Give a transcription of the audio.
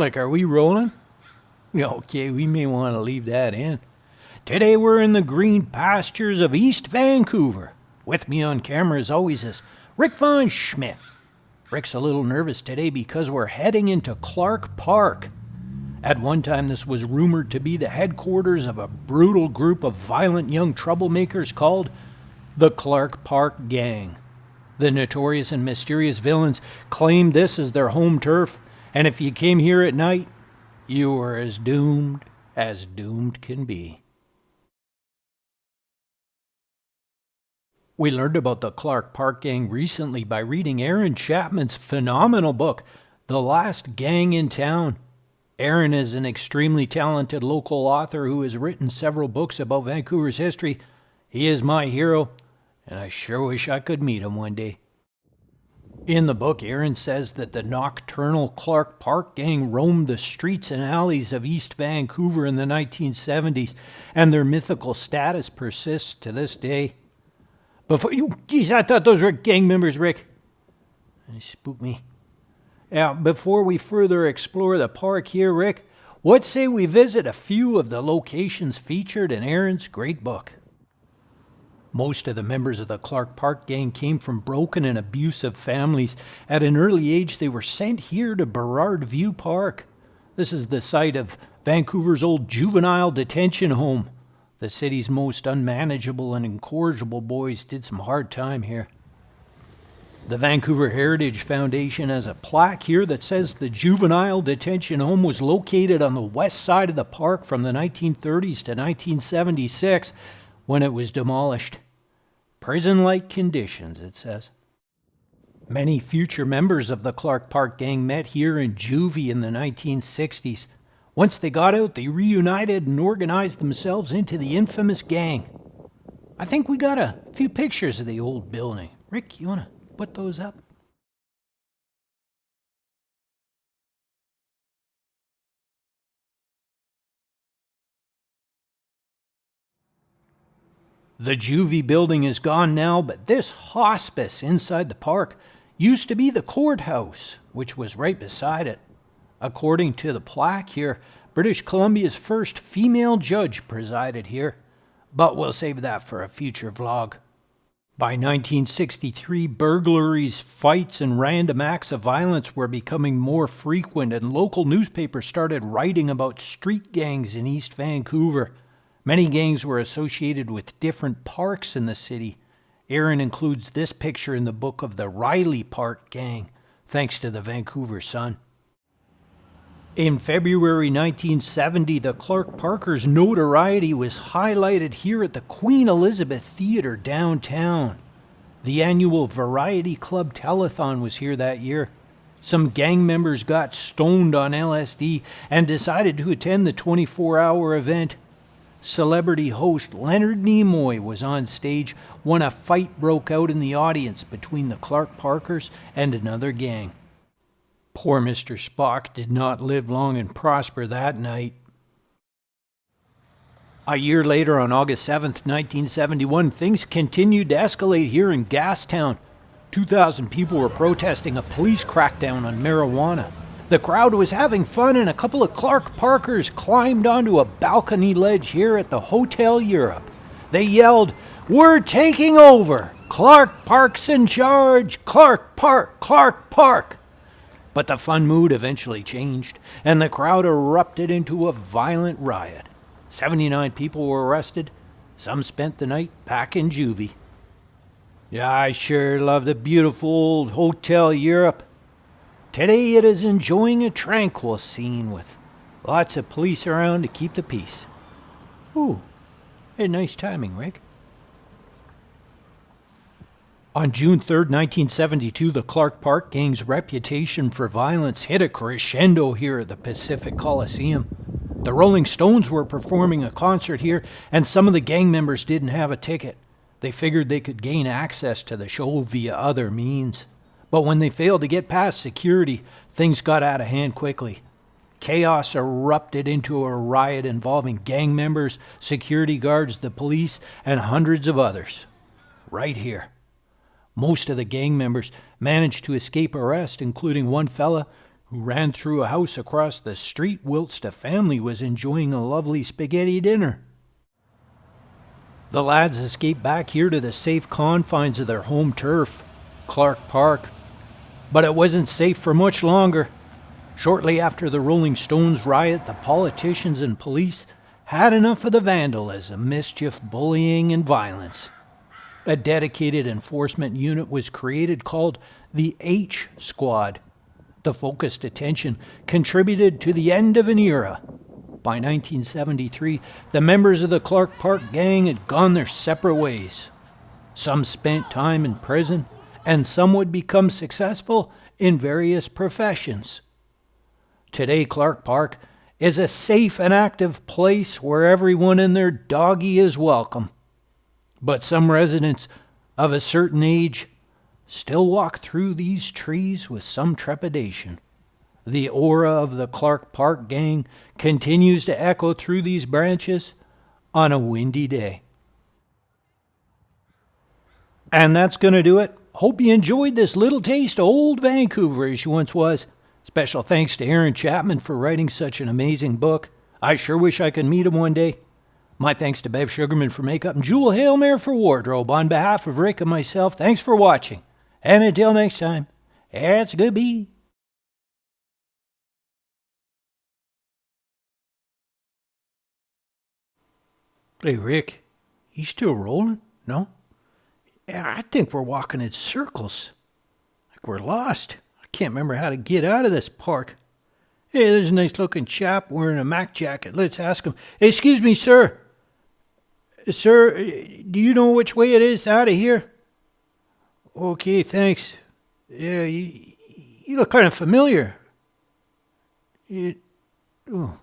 Like, are we rolling? Okay, we may want to leave that in. Today we're in the green pastures of East Vancouver. With me on camera as always is Rick Von Schmidt. Rick's a little nervous today because we're heading into Clark Park. At one time this was rumored to be the headquarters of a brutal group of violent young troublemakers called the Clark Park Gang. The notorious and mysterious villains claimed this as their home turf, and if you came here at night, you were as doomed can be. We learned about the Clark Park Gang recently by reading Aaron Chapman's phenomenal book, The Last Gang in Town. Aaron is an extremely talented local author who has written several books about Vancouver's history. He is my hero, and I sure wish I could meet him one day. In the book, Aaron says that the nocturnal Clark Park Gang roamed the streets and alleys of East Vancouver in the 1970s, and their mythical status persists to this day. I thought those were gang members, Rick. They spooked me. Now, before we further explore the park here, Rick, what say we visit a few of the locations featured in Aaron's great book? Most of the members of the Clark Park Gang came from broken and abusive families. At an early age, they were sent here to Burrard View Park. This is the site of Vancouver's old juvenile detention home. The city's most unmanageable and incorrigible boys did some hard time here. The Vancouver Heritage Foundation has a plaque here that says the juvenile detention home was located on the west side of the park from the 1930s to 1976 when it was demolished. Prison-like conditions, it says. Many future members of the Clark Park Gang met here in juvie in the 1960s. Once they got out, they reunited and organized themselves into the infamous gang. I think we got a few pictures of the old building. Rick, you want to put those up? The juvie building is gone now, but this hospice inside the park used to be the courthouse, which was right beside it. According to the plaque here, British Columbia's first female judge presided here, but we'll save that for a future vlog. By 1963, burglaries, fights, and random acts of violence were becoming more frequent, and local newspapers started writing about street gangs in East Vancouver. Many gangs were associated with different parks in the city. Aaron includes this picture in the book of the Riley Park Gang, thanks to the Vancouver Sun. In February 1970, the Clark Parkers' notoriety was highlighted here at the Queen Elizabeth Theatre downtown. The annual Variety Club telethon was here that year. Some gang members got stoned on LSD and decided to attend the 24-hour event. Celebrity host Leonard Nimoy was on stage when a fight broke out in the audience between the Clark Parkers and another gang. Poor Mr. Spock did not live long and prosper that night. A year later, on August 7th, 1971, things continued to escalate here in Gastown. 2,000 people were protesting a police crackdown on marijuana. The crowd was having fun, and a couple of Clark Parkers climbed onto a balcony ledge here at the Hotel Europe. They yelled, "We're taking over! Clark Park's in charge! Clark Park! Clark Park!" But the fun mood eventually changed, and the crowd erupted into a violent riot. 79 people were arrested. Some spent the night back in juvie. Yeah, I sure love the beautiful old Hotel Europe. Today it is enjoying a tranquil scene with lots of police around to keep the peace. Ooh, had nice timing, Rick. On June 3rd, 1972, the Clark Park Gang's reputation for violence hit a crescendo here at the Pacific Coliseum. The Rolling Stones were performing a concert here, and some of the gang members didn't have a ticket. They figured they could gain access to the show via other means. But when they failed to get past security, things got out of hand quickly. Chaos erupted into a riot involving gang members, security guards, the police, and hundreds of others. Right here. Most of the gang members managed to escape arrest, including one fella who ran through a house across the street whilst a family was enjoying a lovely spaghetti dinner. The lads escaped back here to the safe confines of their home turf, Clark Park. But it wasn't safe for much longer. Shortly after the Rolling Stones riot, the politicians and police had enough of the vandalism, mischief, bullying, and violence. A dedicated enforcement unit was created called the H Squad. The focused attention contributed to the end of an era. By 1973, the members of the Clark Park gang had gone their separate ways. Some spent time in prison, and some would become successful in various professions. Today, Clark Park is a safe and active place where everyone and their doggy is welcome. But some residents of a certain age still walk through these trees with some trepidation. The aura of the Clark Park gang continues to echo through these branches on a windy day. And that's going to do it. Hope you enjoyed this little taste of old Vancouver as she once was. Special thanks to Aaron Chapman for writing such an amazing book. I sure wish I could meet him one day. My thanks to Bev Sugarman for makeup and Jewel Hailmare for wardrobe. On behalf of Rick and myself, thanks for watching. And until next time, it's goodbye. Hey, Rick, you still rolling? No? Yeah, I think we're walking in circles. Like we're lost. I can't remember how to get out of this park. Hey, there's a nice looking chap wearing a Mac jacket. Let's ask him. Excuse me, sir. Sir, do you know which way it is out of here? Okay, thanks. Yeah, you look kind of familiar. Oh.